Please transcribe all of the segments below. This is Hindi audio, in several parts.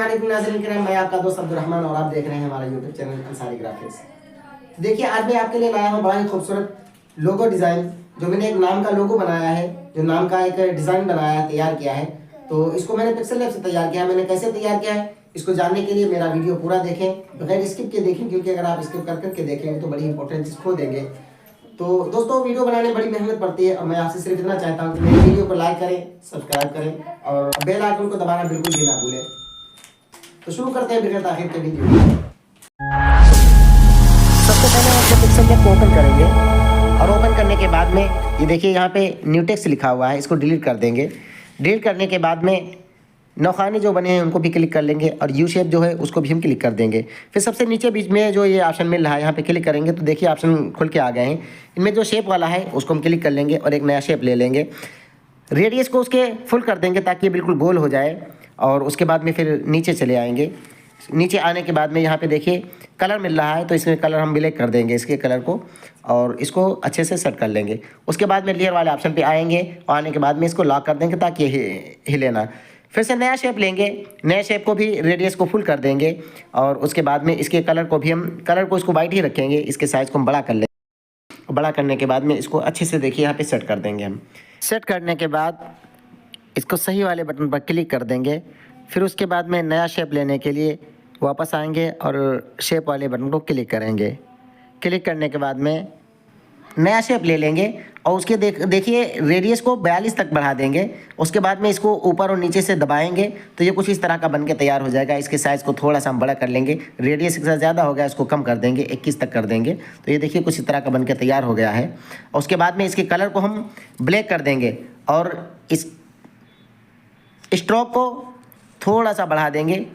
अस्सलामुअलैकुम नाज़रीन किराम, मैं आपका दोस्त अब्दुर्रहमान और आप देख रहे हैं हमारा यूट्यूब चैनल अंसारी ग्राफिक्स। देखिए आज मैं आपके लिए लाया हूँ बड़ा ही खूबसूरत लोगो डिज़ाइन। जो मैंने एक नाम का लोगो बनाया है, जो नाम का एक डिज़ाइन बनाया है, तैयार किया है, तो इसको मैंने पिक्सेल लैब से तैयार किया है। मैंने कैसे तैयार किया है इसको जानने के लिए मेरा वीडियो पूरा देखें, बगैर स्किप के देखें, क्योंकि अगर आप स्किप कर करके देखेंगे तो बड़ी इंपॉर्टेंट चीज़ खो देंगे। तो दोस्तों वीडियो बनाने में बड़ी मेहनत पड़ती है और मैं आपसे सिर्फ इतना चाहता हूँ कि मेरी वीडियो को लाइक करें, सब्सक्राइब करें और बेल आइकन को दबाना बिल्कुल भी ना भूलें। तो शुरू करते हैं बिना ताखिर के वीडियो। सबसे पहले हम अपने पिक्सेल लैब को ओपन करेंगे और ओपन करने के बाद में ये देखिए यहाँ पे न्यूटेक्स लिखा हुआ है, इसको डिलीट कर देंगे। डिलीट करने के बाद में नौखाने जो बने हैं उनको भी क्लिक कर लेंगे और यू शेप जो है उसको भी हम क्लिक कर देंगे। फिर सबसे नीचे बीच में जो ये ऑप्शन मिल रहा है यहाँ पे क्लिक करेंगे तो देखिए ऑप्शन खुल के आ गए हैं। इनमें जो शेप वाला है उसको हम क्लिक कर लेंगे और एक नया शेप ले लेंगे। रेडियस को उसके फुल कर देंगे ताकि ये बिल्कुल गोल हो जाए और उसके बाद में फिर नीचे चले आएंगे। नीचे आने के बाद में यहाँ पे देखिए कलर मिल रहा है, तो इसमें कलर हम ब्लैक कर देंगे इसके कलर को और इसको अच्छे से सेट कर लेंगे। उसके बाद में लेयर वाले ऑप्शन पे आएंगे और आने के बाद में इसको लॉक कर देंगे ताकि हिले ना। फिर से नया शेप लेंगे, नए शेप को भी रेडियस को फुल कर देंगे और उसके बाद में इसके कलर को भी हम कलर को इसको वाइट ही रखेंगे। इसके साइज़ को हम बड़ा कर लेंगे। बड़ा करने के बाद में इसको अच्छे से देखिए यहाँ पे सेट कर देंगे। हम सेट करने के बाद इसको सही वाले बटन पर क्लिक कर देंगे। फिर उसके बाद में नया शेप लेने के लिए वापस आएंगे और शेप वाले बटन को क्लिक करेंगे। क्लिक करने के बाद में नया शेप ले लेंगे और उसके देखिए रेडियस को 42 तक बढ़ा देंगे। उसके बाद में इसको ऊपर और नीचे से दबाएंगे तो ये कुछ इस तरह का बन के तैयार हो जाएगा। इसके साइज़ को थोड़ा सा हम बड़ा कर लेंगे, रेडियस इससे ज़्यादा हो गया इसको कम कर देंगे, 21 तक कर देंगे। तो ये देखिए कुछ इस तरह का बन के तैयार हो गया है। और उसके बाद में इसके कलर को हम ब्लैक कर देंगे और इस स्ट्रोक को थोड़ा सा बढ़ा देंगे,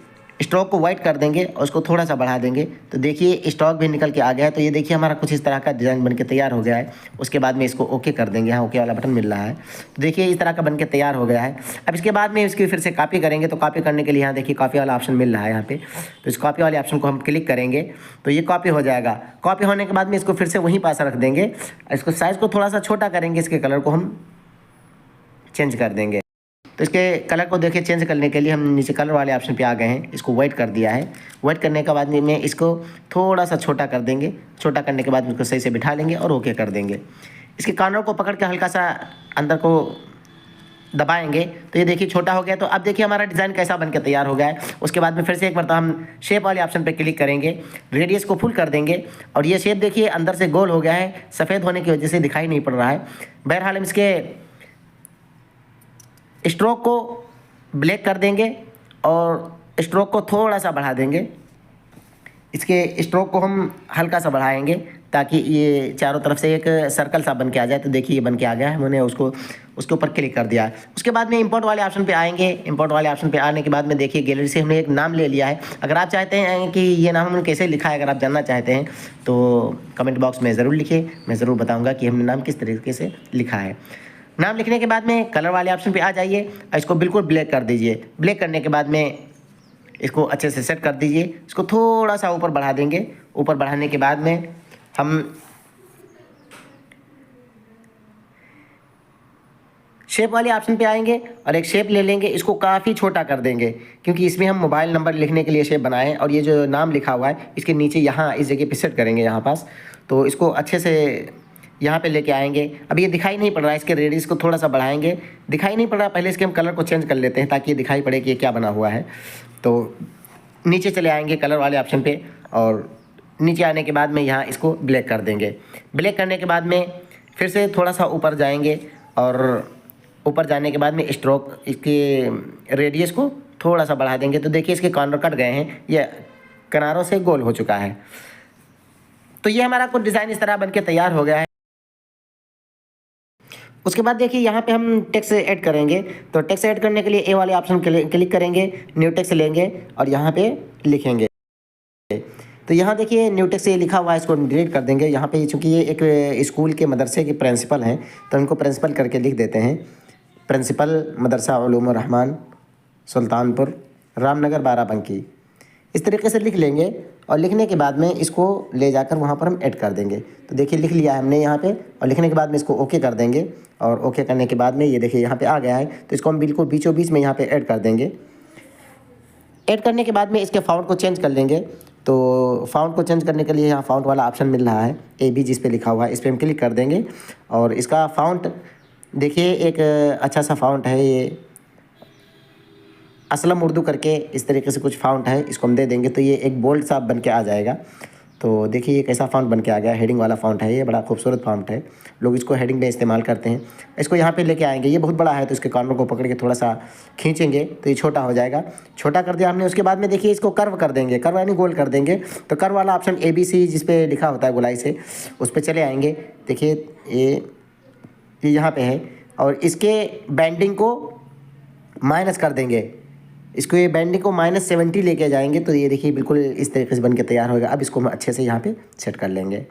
स्ट्रोक को वाइट कर देंगे और उसको थोड़ा सा बढ़ा देंगे। तो देखिए स्ट्रोक भी निकल के आ गया है। तो ये देखिए हमारा कुछ इस तरह का डिज़ाइन बन के तैयार हो गया है। उसके बाद में इसको ओके कर देंगे, यहाँ ओके वाला बटन मिल रहा है। तो देखिए इस तरह का बन के तैयार हो गया है। अब इसके बाद में इसकी फिर से कॉपी करेंगे तो कॉपी करने के लिए यहाँ देखिए कॉपी वाला ऑप्शन मिल रहा है यहाँ पे। तो इस कॉपी वाले ऑप्शन को हम क्लिक करेंगे तो ये कॉपी हो जाएगा। कॉपी होने के बाद में इसको फिर से वहीं पास रख देंगे। इसको साइज़ को थोड़ा सा छोटा करेंगे, इसके कलर को हम चेंज कर देंगे। तो इसके कलर को देखिए चेंज करने के लिए हम नीचे कलर वाले ऑप्शन पे आ गए हैं, इसको वाइट कर दिया है। वाइट करने के बाद में इसको थोड़ा सा छोटा कर देंगे। छोटा करने के बाद इसको सही से बिठा लेंगे और ओके कर देंगे। इसके कॉर्नर को पकड़ के हल्का सा अंदर को दबाएंगे तो ये देखिए छोटा हो गया। तो अब देखिए हमारा डिज़ाइन कैसा बन के तैयार हो गया है। उसके बाद में फिर से एक बार हम शेप वाले ऑप्शन पर क्लिक करेंगे, रेडियस को फुल कर देंगे और ये शेप देखिए अंदर से गोल हो गया है, सफ़ेद होने की वजह से दिखाई नहीं पड़ रहा है। बहरहाल हम इसके स्ट्रोक को ब्लैक कर देंगे और स्ट्रोक को थोड़ा सा बढ़ा देंगे। इसके स्ट्रोक को हम हल्का सा बढ़ाएंगे ताकि ये चारों तरफ से एक सर्कल सा बन के आ जाए। तो देखिए ये बन के आ गया है, मैंने उसको उसके ऊपर क्लिक कर दिया है। उसके बाद में इंपोर्ट वाले ऑप्शन पे आएंगे। इंपोर्ट वाले ऑप्शन पे आने के बाद में देखिए गैलरी से हमने एक नाम ले लिया है। अगर आप चाहते हैं कि ये नाम हमने कैसे लिखा है, अगर आप जानना चाहते हैं तो कमेंट बॉक्स में ज़रूर लिखिए, मैं ज़रूर बताऊँगा कि हमने नाम किस तरीके से लिखा है। नाम लिखने के बाद में कलर वाले ऑप्शन पे आ जाइए और इसको बिल्कुल ब्लैक कर दीजिए। ब्लैक करने के बाद में इसको अच्छे से सेट कर दीजिए। इसको थोड़ा सा ऊपर बढ़ा देंगे। ऊपर बढ़ाने के बाद में हम शेप वाले ऑप्शन पे आएंगे और एक शेप ले लेंगे। इसको काफ़ी छोटा कर देंगे क्योंकि इसमें हम मोबाइल नंबर लिखने के लिए शेप बनाए हैं और ये जो नाम लिखा हुआ है इसके नीचे यहाँ इस जगह पे सेट करेंगे यहाँ पास। तो इसको अच्छे से यहाँ पे लेके आएंगे। अब ये दिखाई नहीं पड़ रहा है, इसके रेडियस को थोड़ा सा बढ़ाएंगे। दिखाई नहीं पड़ रहा, पहले इसके हम कलर को चेंज कर लेते हैं ताकि ये दिखाई पड़े कि ये क्या बना हुआ है। तो नीचे चले आएंगे कलर वाले ऑप्शन पे और नीचे आने के बाद में यहाँ इसको ब्लैक कर देंगे। ब्लैक करने के बाद में फिर से थोड़ा सा ऊपर जाएंगे और ऊपर जाने के बाद में स्ट्रोक इसके रेडियस को थोड़ा सा बढ़ा देंगे। तो देखिए इसके कॉर्नर कट गए हैं, ये किनारों से गोल हो चुका है। तो ये हमारा कुछ डिज़ाइन इस तरह बन के तैयार हो गया है। उसके बाद देखिए यहाँ पे हम टेक्स्ट ऐड करेंगे। तो टेक्स्ट ऐड करने के लिए ए वाले ऑप्शन क्लिक करेंगे, न्यू टेक्स्ट लेंगे और यहाँ पे लिखेंगे। तो यहाँ देखिए न्यू टेक्स्ट ये लिखा हुआ है, इसको डिलीट कर देंगे। यहाँ पे चूँकि ये एक स्कूल के मदरसे के प्रिंसिपल हैं तो इनको प्रिंसिपल करके लिख देते हैं। प्रिंसिपल मदरसा उलूम रहमान सुल्तानपुर रामनगर बाराबंकी, इस तरीके से लिख लेंगे और लिखने के बाद में इसको ले जाकर वहाँ पर हम ऐड कर देंगे। तो देखिए लिख लिया है हमने यहाँ पे और लिखने के बाद में इसको ओके कर देंगे और ओके करने के बाद में ये देखिए यहाँ पे आ गया है। तो इसको हम बिल्कुल बीचों बीच में यहाँ पे ऐड कर देंगे। ऐड करने के बाद में इसके फ़ॉन्ट को चेंज कर लेंगे। तो फ़ॉन्ट को चेंज करने के लिए यहाँ फ़ॉन्ट वाला ऑप्शन मिल रहा है, AB जिस पे लिखा हुआ है, इस पर हम क्लिक कर देंगे। और इसका फ़ॉन्ट देखिए एक अच्छा सा फ़ॉन्ट है, ये असलम उर्दू करके इस तरीके से कुछ फ़ॉन्ट है, इसको हम दे देंगे तो ये एक बोल्ड सा बन के आ जाएगा। तो देखिए ये कैसा फ़ॉन्ट बन के आ गया, हेडिंग वाला फ़ॉन्ट है, ये बड़ा खूबसूरत फ़ॉन्ट है, लोग इसको हेडिंग में इस्तेमाल करते हैं। इसको यहाँ पे लेके आएंगे, ये बहुत बड़ा है तो इसके कॉर्नर को पकड़ के थोड़ा सा खींचेंगे तो ये छोटा हो जाएगा। छोटा कर दिया हमने, उसके बाद में देखिए इसको कर्व कर देंगे, कर्व यानी गोल कर देंगे। तो कर्व वाला ऑप्शन ABC जिस पे लिखा होता है गोलाई से, उस पर चले आएंगे। देखिए ये यहाँ पे है और इसके बैंडिंग को माइनस कर देंगे, इसको ये बैंडिंग को -70 लेके जाएंगे तो ये देखिए बिल्कुल इस तरीके से बन के तैयार होगा। अब इसको हम अच्छे से यहाँ पे सेट कर लेंगे।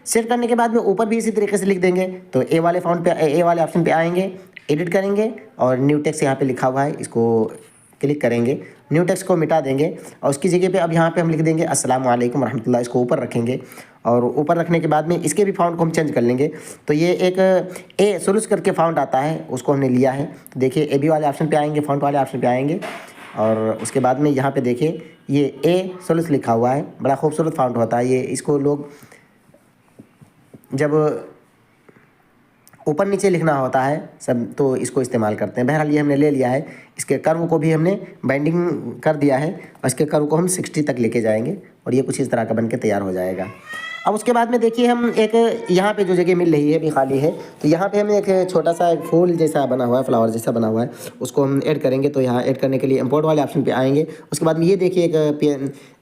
सेट करने के बाद में ऊपर भी इसी तरीके से लिख देंगे। तो ए वाले ऑप्शन पे आएंगे, एडिट करेंगे और न्यू टेक्स्ट यहाँ पे लिखा हुआ है, इसको क्लिक करेंगे, न्यू टेक्स्ट को मिटा देंगे और उसकी जगह पे अब यहाँ पे हम लिख देंगे अस्सलाम वालेकुम रहमतुल्लाह, इसको ऊपर रखेंगे। और ऊपर रखने के बाद में इसके भी फ़ॉन्ट को हम चेंज कर लेंगे। तो ये एक ए सुलूस करके फ़ॉन्ट आता है, उसको हमने लिया है। तो देखिए AB वाले ऑप्शन पे आएंगे, फ़ॉन्ट वाले ऑप्शन पे आएंगे और उसके बाद में यहाँ पे देखिए ये ए सुलूस लिखा हुआ है, बड़ा खूबसूरत फ़ॉन्ट होता है ये। इसको लोग जब ऊपर नीचे लिखना होता है सब तो इसको इस्तेमाल करते हैं। बहरहाल ये हमने ले लिया है, इसके कर्व को भी हमने बाइंडिंग कर दिया है और इसके कर्व को हम 60 तक लेके जाएंगे और ये कुछ इस तरह का बन के तैयार हो जाएगा। अब उसके बाद में देखिए हम एक यहाँ पे जो जगह मिल रही है अभी खाली है, तो यहाँ पे हमें एक छोटा सा एक फूल जैसा बना हुआ है, फ्लावर जैसा बना हुआ है, उसको हम ऐड करेंगे। तो यहाँ ऐड करने के लिए इंपोर्ट वाले ऑप्शन पे आएंगे। उसके बाद में ये देखिए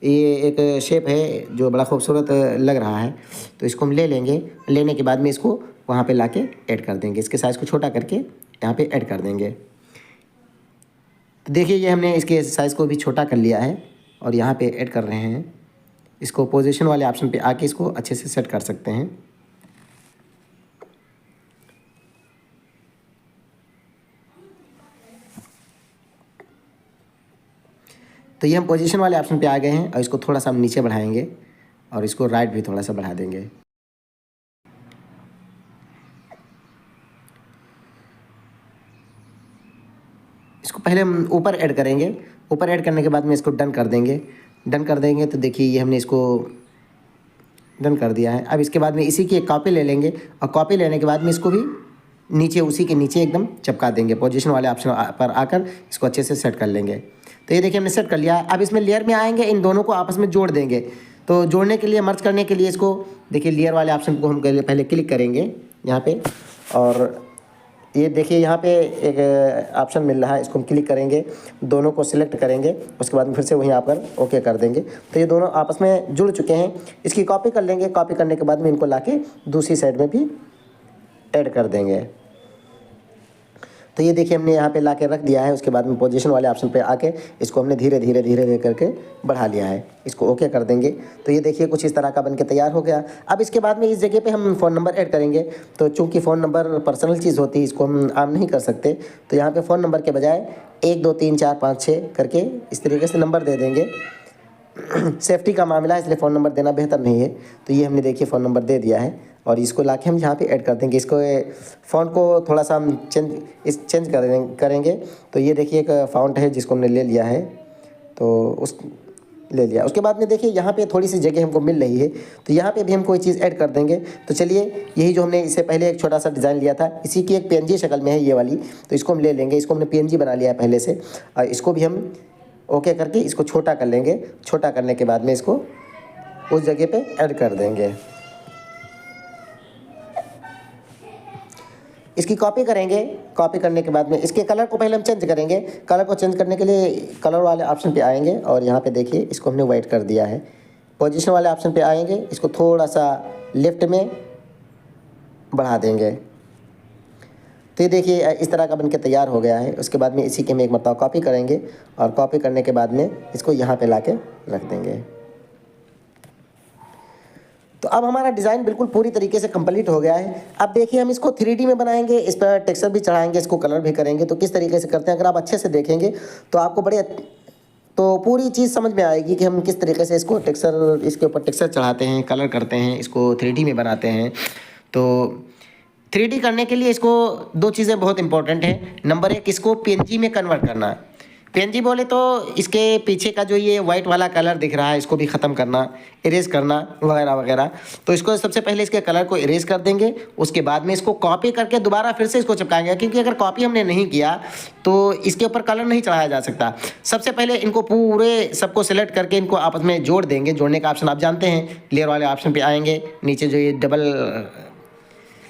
ये एक शेप है जो बड़ा खूबसूरत लग रहा है, तो इसको हम ले लेंगे। लेने के बाद में इसको वहाँ पे लाके ऐड कर देंगे, इसके साइज़ को छोटा करके यहाँ पे ऐड कर देंगे। तो देखिए ये हमने इसके साइज़ को भी छोटा कर लिया है और यहाँ पे ऐड कर रहे हैं। इसको पोजीशन वाले ऑप्शन पे आके इसको अच्छे से सेट कर सकते हैं। तो ये हम पोजीशन वाले ऑप्शन पे आ गए हैं और इसको थोड़ा सा हम नीचे बढ़ाएंगे और इसको राइट भी थोड़ा सा बढ़ा देंगे। इसको पहले हम ऊपर ऐड करेंगे, ऊपर ऐड करने के बाद में इसको डन कर देंगे। डन कर देंगे तो देखिए ये हमने इसको डन कर दिया है। अब इसके बाद में इसी की एक कॉपी ले लेंगे और कॉपी लेने के बाद में इसको भी नीचे उसी के नीचे एकदम चिपका देंगे। पोजीशन वाले ऑप्शन पर आकर इसको अच्छे से सेट कर लेंगे। तो ये देखिए हमने सेट कर लिया है। अब इसमें लेयर में आएंगे, इन दोनों को आपस में जोड़ देंगे। तो जोड़ने के लिए, मर्ज करने के लिए इसको देखिए लेयर वाले ऑप्शन को हम पहले क्लिक करेंगे यहाँ पे और ये देखिए यहाँ पे एक ऑप्शन मिल रहा है, इसको हम क्लिक करेंगे, दोनों को सिलेक्ट करेंगे, उसके बाद में फिर से वहीं आकर ओके कर देंगे। तो ये दोनों आपस में जुड़ चुके हैं। इसकी कॉपी कर लेंगे, कॉपी करने के बाद में इनको लाके दूसरी साइड में भी ऐड कर देंगे। तो ये देखिए हमने यहाँ पे लाके रख दिया है। उसके बाद में पोजीशन वाले ऑप्शन पे आके इसको हमने धीरे धीरे करके बढ़ा लिया है, इसको ओके कर देंगे। तो ये देखिए कुछ इस तरह का बनके तैयार हो गया। अब इसके बाद में इस जगह पे हम फ़ोन नंबर ऐड करेंगे। तो चूँकि फ़ोन नंबर पर्सनल चीज़ होती है, इसको हम आम नहीं कर सकते, तो यहाँ पर फ़ोन नंबर के बजाय 1 2 3 4 5 6 करके इस तरीके से नंबर दे देंगे। सेफ्टी का मामला है इसलिए फ़ोन नंबर देना बेहतर नहीं है। तो ये हमने देखिए फ़ोन नंबर दे दिया है और इसको लाके हम यहाँ पे ऐड कर देंगे। इसको फ़ॉन्ट को थोड़ा सा हम चेंज करेंगे। तो ये देखिए एक फ़ॉन्ट है जिसको हमने ले लिया है, तो ले लिया। उसके बाद में देखिए यहाँ पे थोड़ी सी जगह हमको मिल रही है, तो यहाँ पे भी हम कोई चीज़ ऐड कर देंगे। तो चलिए यही जो हमने इससे पहले एक छोटा सा डिज़ाइन लिया था, इसी की एक PNG शक्ल में है ये वाली, तो इसको हम ले लेंगे। इसको हमने PNG बना लिया है पहले से और इसको भी हम ओके करके इसको छोटा कर लेंगे। छोटा करने के बाद में इसको उस जगह पे ऐड कर देंगे। इसकी कॉपी करेंगे, कॉपी करने के बाद में इसके कलर को पहले हम चेंज करेंगे। कलर को चेंज करने के लिए कलर वाले ऑप्शन पे आएंगे और यहाँ पे देखिए इसको हमने वाइट कर दिया है। पोजीशन वाले ऑप्शन पे आएंगे, इसको थोड़ा सा लेफ्ट में बढ़ा देंगे। तो ये देखिए इस तरह का बनके तैयार हो गया है। उसके बाद में इसी के हम एक मतलब कॉपी करेंगे और कॉपी करने के बाद में इसको यहाँ पे लाके रख देंगे। तो अब हमारा डिज़ाइन बिल्कुल पूरी तरीके से कंप्लीट हो गया है। अब देखिए हम इसको 3D में बनाएंगे, इस पर टेक्सचर भी चढ़ाएंगे, इसको कलर भी करेंगे। तो किस तरीके से करते हैं अगर आप अच्छे से देखेंगे तो आपको तो पूरी चीज़ समझ में आएगी कि हम किस तरीके से इसको इसके ऊपर टेक्सचर चढ़ाते हैं, कलर करते हैं, इसको 3D में बनाते हैं। तो 3D करने के लिए इसको 2 चीज़ें बहुत इंपॉर्टेंट हैं। नंबर 1, इसको PNG में कन्वर्ट करना। पीएनजी बोले तो इसके पीछे का जो ये वाइट वाला कलर दिख रहा है इसको भी ख़त्म करना, इरेज करना वगैरह वगैरह। तो इसको सबसे पहले इसके कलर को इरेज कर देंगे, उसके बाद में इसको कॉपी करके दोबारा फिर से इसको चिपकाएंगे, क्योंकि अगर कॉपी हमने नहीं किया तो इसके ऊपर कलर नहीं चढ़ाया जा सकता। सबसे पहले इनको पूरे सबको सिलेक्ट करके इनको आपस में जोड़ देंगे। जोड़ने का ऑप्शन आप जानते हैं, लेयर वाले ऑप्शन पर आएंगे, नीचे जो ये डबल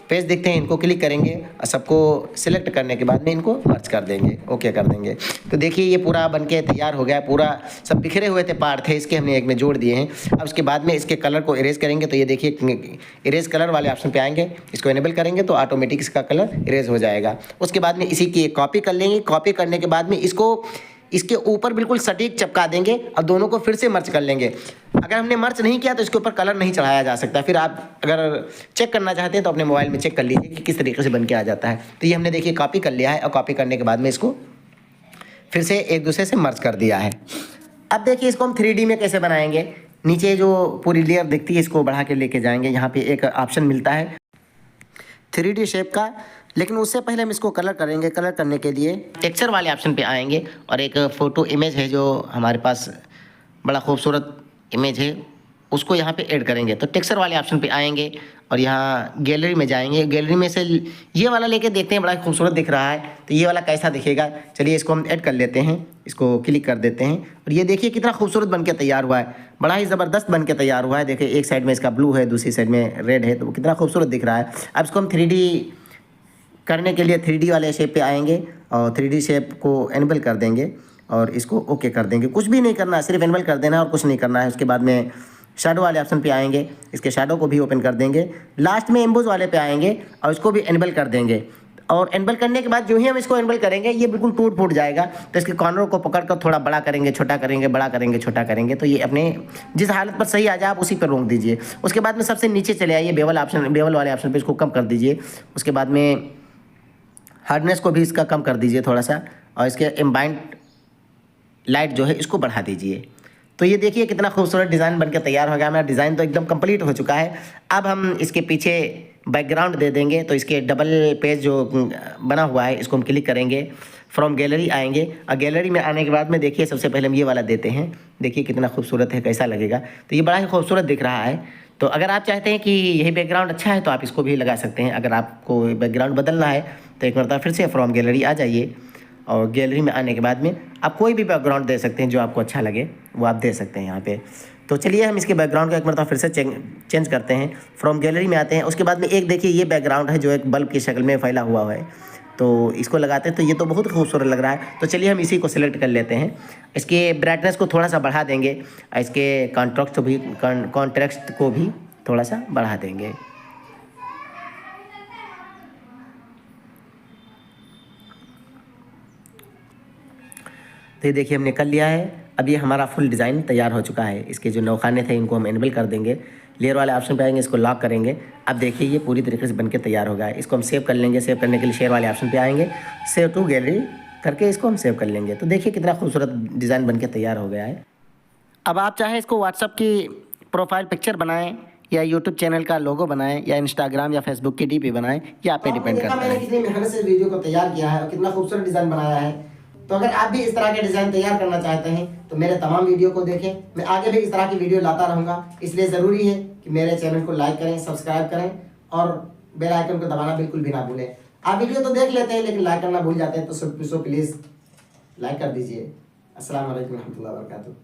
पेज दिखते हैं इनको क्लिक करेंगे और सबको सिलेक्ट करने के बाद में इनको मर्ज कर देंगे, ओके कर देंगे। तो देखिए ये पूरा बनके तैयार हो गया, पूरा सब बिखरे हुए थे पार्ट थे इसके, हमने एक में जोड़ दिए हैं। अब उसके बाद में इसके कलर को इरेज करेंगे। तो ये देखिए इरेज कलर वाले ऑप्शन पे आएंगे, इसको इनेबल करेंगे तो ऑटोमेटिक इसका कलर इरेज हो जाएगा। उसके बाद में इसी की एक कॉपी कर लेंगे। कॉपी करने के बाद में इसको इसके ऊपर बिल्कुल सटीक चिपका देंगे और दोनों को फिर से मर्ज कर लेंगे। अगर हमने मर्ज नहीं किया तो इसके ऊपर कलर नहीं चढ़ाया जा सकता। फिर आप अगर चेक करना चाहते हैं तो अपने मोबाइल में चेक कर लीजिए कि किस तरीके से बन के आ जाता है। तो ये हमने देखिए कॉपी कर लिया है और कॉपी करने के बाद में इसको फिर से एक दूसरे से मर्ज कर दिया है। अब देखिए इसको हम 3D में कैसे बनाएंगे। नीचे जो पूरी लेयर दिखती है इसको बढ़ा के लेके जाएंगे, यहाँ पे एक ऑप्शन मिलता है 3D शेप का, लेकिन उससे पहले हम इसको कलर करेंगे। कलर करने के लिए टेक्सचर वाले ऑप्शन पे आएंगे और एक फ़ोटो इमेज है जो हमारे पास बड़ा खूबसूरत इमेज है, उसको यहाँ पे ऐड करेंगे। तो टेक्सचर वाले ऑप्शन पे आएंगे और यहाँ गैलरी में जाएंगे। गैलरी में से ये वाला लेके देखते हैं, बड़ा खूबसूरत दिख रहा है, तो ये वाला कैसा दिखेगा। चलिए इसको हम ऐड कर लेते हैं, इसको क्लिक कर देते हैं और ये देखिए कितना खूबसूरत बन के तैयार हुआ है, बड़ा ही ज़बरदस्त बन के तैयार हुआ है। देखिए एक साइड में इसका ब्लू है, दूसरी साइड में रेड है, तो कितना खूबसूरत दिख रहा है। अब इसको हम 3D करने के लिए 3D वाले शेप पे आएंगे और 3D शेप को एनेबल कर देंगे और इसको ओके कर देंगे। कुछ भी नहीं करना है, सिर्फ एनेबल कर देना है और कुछ नहीं करना है। उसके बाद में शैडो वाले ऑप्शन पे आएंगे, इसके शैडो को भी ओपन कर देंगे। लास्ट में एम्बोज वाले पे आएंगे और इसको भी एनेबल कर देंगे। और एनेबल करने के बाद जो ही हम इसको एनेबल करेंगे ये बिल्कुल टूट फूट जाएगा। तो इसके कॉर्नर को पकड़ कर थोड़ा बड़ा करेंगे, छोटा करेंगे, बड़ा करेंगे, छोटा करेंगे, तो ये अपने जिस हालत पर सही आ जाए आप उसी पर रोक दीजिए। उसके बाद में सबसे नीचे चले आइए, बेवल वाले ऑप्शन पर इसको कम कर दीजिए। उसके बाद में हार्डनेस को भी इसका कम कर दीजिए थोड़ा सा, और इसके एम्बाइंड लाइट जो है इसको बढ़ा दीजिए। तो ये देखिए कितना खूबसूरत डिज़ाइन बनकर तैयार हो गया। हमारा डिज़ाइन तो एकदम कंप्लीट हो चुका है। अब हम इसके पीछे बैकग्राउंड दे देंगे। तो इसके डबल पेज जो बना हुआ है इसको हम क्लिक करेंगे, फ्रॉम गैलरी आएंगे और गैलरी में आने के बाद में देखिए सबसे पहले हम ये वाला देते हैं। देखिए कितना खूबसूरत है, कैसा लगेगा। तो ये बड़ा ही खूबसूरत दिख रहा है। तो अगर आप चाहते हैं कि यही बैकग्राउंड अच्छा है तो आप इसको भी लगा सकते हैं। अगर आपको बैकग्राउंड बदलना है तो एक मरतबा फिर से फ्रॉम गैलरी आ जाइए और गैलरी में आने के बाद में आप कोई भी बैकग्राउंड दे सकते हैं जो आपको अच्छा लगे वो आप दे सकते हैं यहाँ पे। तो चलिए हम इसके बैकग्राउंड का एक मरतबा फिर से चेंज करते हैं। फ्रॉम गैलरी में आते हैं। उसके बाद में एक देखिए ये बैकग्राउंड है जो एक बल्ब की शक्ल में फैला हुआ है, तो इसको लगाते हैं तो ये तो बहुत खूबसूरत लग रहा है। तो चलिए हम इसी को सिलेक्ट कर लेते हैं। इसके ब्राइटनेस को थोड़ा सा बढ़ा देंगे, इसके कॉन्ट्रास्ट को भी थोड़ा सा बढ़ा देंगे। तो ये देखिए हमने कर लिया है। अब ये हमारा फुल डिज़ाइन तैयार हो चुका है। इसके जो नौखाने थे इनको हम इनेबल कर देंगे। लेयर वाले ऑप्शन पे आएंगे, इसको लॉक करेंगे। अब देखिए ये पूरी तरीके से बनके तैयार हो गया है। इसको हम सेव कर लेंगे। सेव करने के लिए शेयर वाले ऑप्शन पे आएंगे, सेव टू गैलरी करके इसको हम सेव कर लेंगे। तो देखिए कितना खूबसूरत डिज़ाइन बनके तैयार हो गया है। अब आप चाहें इसको व्हाट्सअप की प्रोफाइल पिक्चर बनाएं या यूट्यूब चैनल का लोगो बनाएं या इंस्टाग्राम या फेसबुक की डीपी बनाएं, ये आप पे डिपेंड करता है। मैंने कितनी मेहनत से वीडियो को तैयार किया है और कितना खूबसूरत डिज़ाइन बनाया है। तो अगर आप भी इस तरह के डिज़ाइन तैयार करना चाहते हैं तो मेरे तमाम वीडियो को देखें। मैं आगे भी इस तरह की वीडियो लाता रहूँगा, इसलिए ज़रूरी है कि मेरे चैनल को लाइक करें, सब्सक्राइब करें और बेल आइकन को दबाना बिल्कुल भी ना भूलें। आप वीडियो तो देख लेते हैं लेकिन लाइक करना भूल जाते हैं, तो सो प्लीज़ लाइक कर दीजिए। अस्सलाम वालेकुम रहमतुल्लाहि व बरकातुहू।